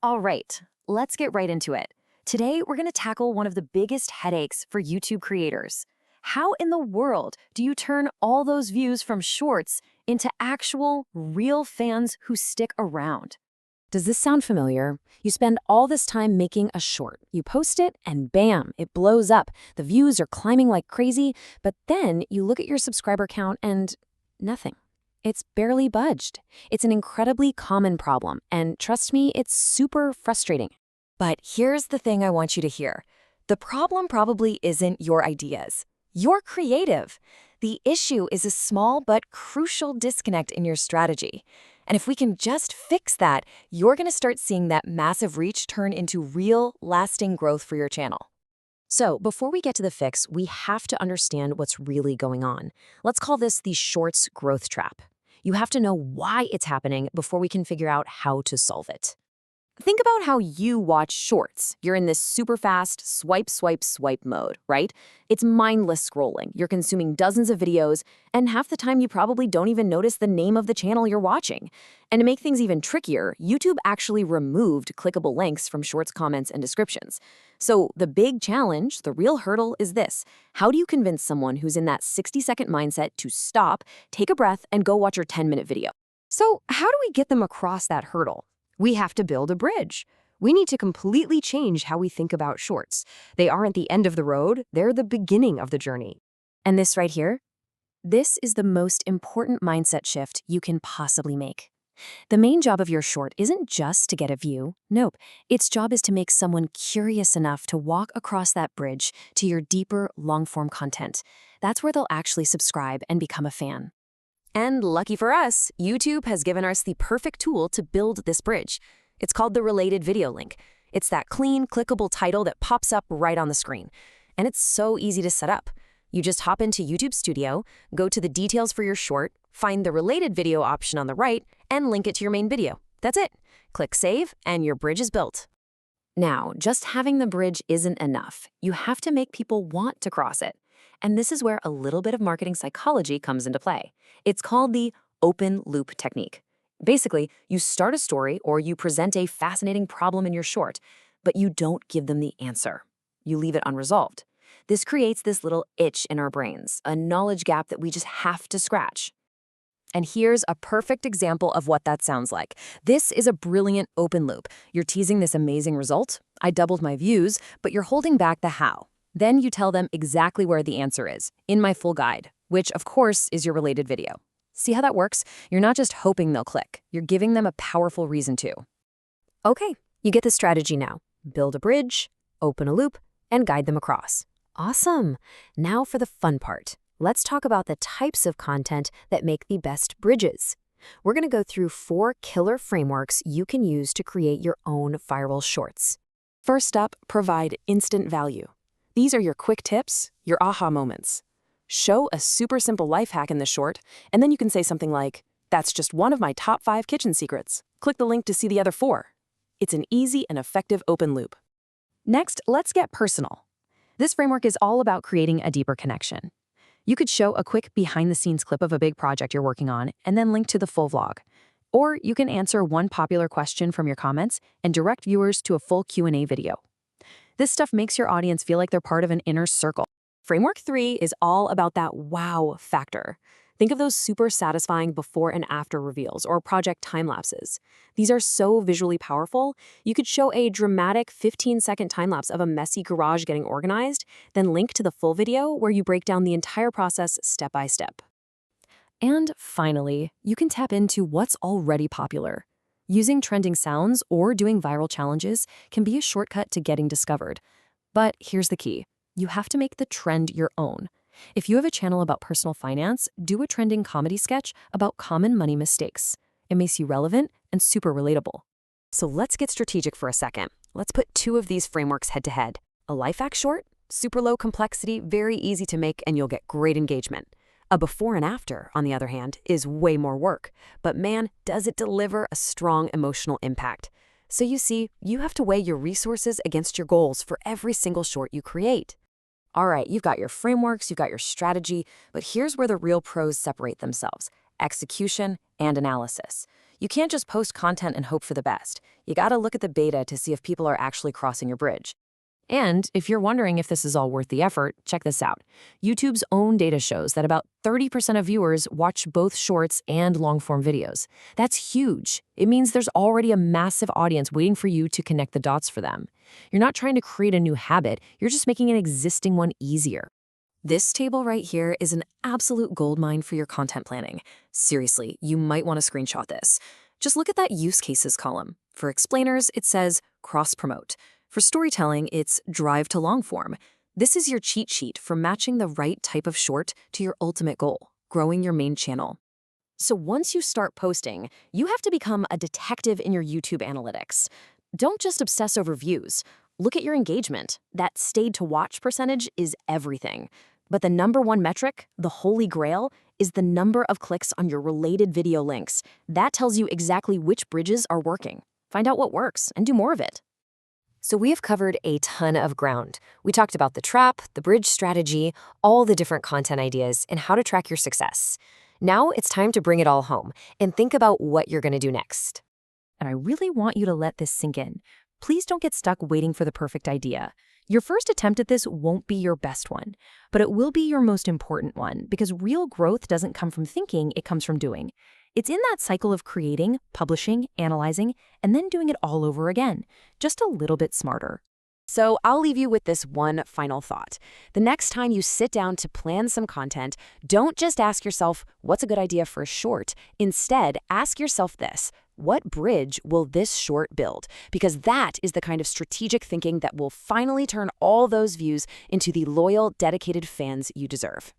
All right, let's get right into it. Today, we're going to tackle one of the biggest headaches for YouTube creators. How in the world do you turn all those views from shorts into actual, real fans who stick around? Does this sound familiar? You spend all this time making a short. You post it and bam, it blows up. The views are climbing like crazy, but then you look at your subscriber count and nothing. It's barely budged. It's an incredibly common problem, and trust me, it's super frustrating. But here's the thing I want you to hear. The problem probably isn't your ideas. You're creative. The issue is a small but crucial disconnect in your strategy. And if we can just fix that, you're going to start seeing that massive reach turn into real, lasting growth for your channel. So before we get to the fix, we have to understand what's really going on. Let's call this the shorts growth trap. You have to know why it's happening before we can figure out how to solve it. Think about how you watch shorts. You're in this super fast swipe, swipe, swipe mode, right? It's mindless scrolling. You're consuming dozens of videos, and half the time you probably don't even notice the name of the channel you're watching. And to make things even trickier, YouTube actually removed clickable links from shorts comments and descriptions. So the big challenge, the real hurdle is this. How do you convince someone who's in that 60-second mindset to stop, take a breath, and go watch your 10-minute video? So how do we get them across that hurdle? We have to build a bridge. We need to completely change how we think about shorts. They aren't the end of the road, they're the beginning of the journey. And this right here? This is the most important mindset shift you can possibly make. The main job of your short isn't just to get a view. Nope. Its job is to make someone curious enough to walk across that bridge to your deeper, long-form content. That's where they'll actually subscribe and become a fan. And lucky for us, YouTube has given us the perfect tool to build this bridge. It's called the related video link. It's that clean, clickable title that pops up right on the screen. And it's so easy to set up. You just hop into YouTube Studio, go to the details for your short, find the related video option on the right, and link it to your main video. That's it. Click Save, and your bridge is built. Now, just having the bridge isn't enough. You have to make people want to cross it. And this is where a little bit of marketing psychology comes into play. It's called the open loop technique. Basically, you start a story or you present a fascinating problem in your short, but you don't give them the answer. You leave it unresolved. This creates this little itch in our brains, a knowledge gap that we just have to scratch. And here's a perfect example of what that sounds like. This is a brilliant open loop. You're teasing this amazing result. I doubled my views, but you're holding back the how. Then you tell them exactly where the answer is, in my full guide, which of course is your related video. See how that works? You're not just hoping they'll click, you're giving them a powerful reason to. Okay, you get the strategy now. Build a bridge, open a loop, and guide them across. Awesome! Now for the fun part. Let's talk about the types of content that make the best bridges. We're going to go through 4 killer frameworks you can use to create your own viral shorts. First up, provide instant value. These are your quick tips, your aha moments. Show a super simple life hack in the short, and then you can say something like, "That's just one of my top 5 kitchen secrets. Click the link to see the other 4. It's an easy and effective open loop. Next, let's get personal. This framework is all about creating a deeper connection. You could show a quick behind-the-scenes clip of a big project you're working on and then link to the full vlog. Or you can answer one popular question from your comments and direct viewers to a full Q&A video. This stuff makes your audience feel like they're part of an inner circle. Framework 3 is all about that wow factor. Think of those super satisfying before and after reveals or project time lapses. These are so visually powerful. You could show a dramatic 15-second time lapse of a messy garage getting organized, then link to the full video where you break down the entire process step by step. And finally, you can tap into what's already popular. Using trending sounds or doing viral challenges can be a shortcut to getting discovered. But here's the key. You have to make the trend your own. If you have a channel about personal finance, do a trending comedy sketch about common money mistakes. It makes you relevant and super relatable. So let's get strategic for a second. Let's put 2 of these frameworks head to head. A life hack short, super low complexity, very easy to make, and you'll get great engagement. A before and after, on the other hand, is way more work. But man, does it deliver a strong emotional impact. So you see, you have to weigh your resources against your goals for every single short you create. All right, you've got your frameworks, you've got your strategy, but here's where the real pros separate themselves: execution and analysis. You can't just post content and hope for the best. You gotta look at the beta to see if people are actually crossing your bridge. And if you're wondering if this is all worth the effort, check this out. YouTube's own data shows that about 30% of viewers watch both shorts and long-form videos. That's huge. It means there's already a massive audience waiting for you to connect the dots for them. You're not trying to create a new habit, you're just making an existing one easier. This table right here is an absolute goldmine for your content planning. Seriously, you might want to screenshot this. Just look at that use cases column. For explainers, it says cross-promote. For storytelling, it's drive to long form. This is your cheat sheet for matching the right type of short to your ultimate goal, growing your main channel. So once you start posting, you have to become a detective in your YouTube analytics. Don't just obsess over views. Look at your engagement. That stayed to watch percentage is everything. But the number one metric, the holy grail, is the number of clicks on your related video links. That tells you exactly which bridges are working. Find out what works and do more of it. So we have covered a ton of ground. We talked about the trap, the bridge strategy, all the different content ideas, and how to track your success. Now it's time to bring it all home and think about what you're going to do next. And I really want you to let this sink in. Please don't get stuck waiting for the perfect idea. Your first attempt at this won't be your best one, but it will be your most important one because real growth doesn't come from thinking, it comes from doing. It's in that cycle of creating, publishing, analyzing, and then doing it all over again, just a little bit smarter. So I'll leave you with this one final thought. The next time you sit down to plan some content, don't just ask yourself, what's a good idea for a short? Instead, ask yourself this: what bridge will this short build? Because that is the kind of strategic thinking that will finally turn all those views into the loyal, dedicated fans you deserve.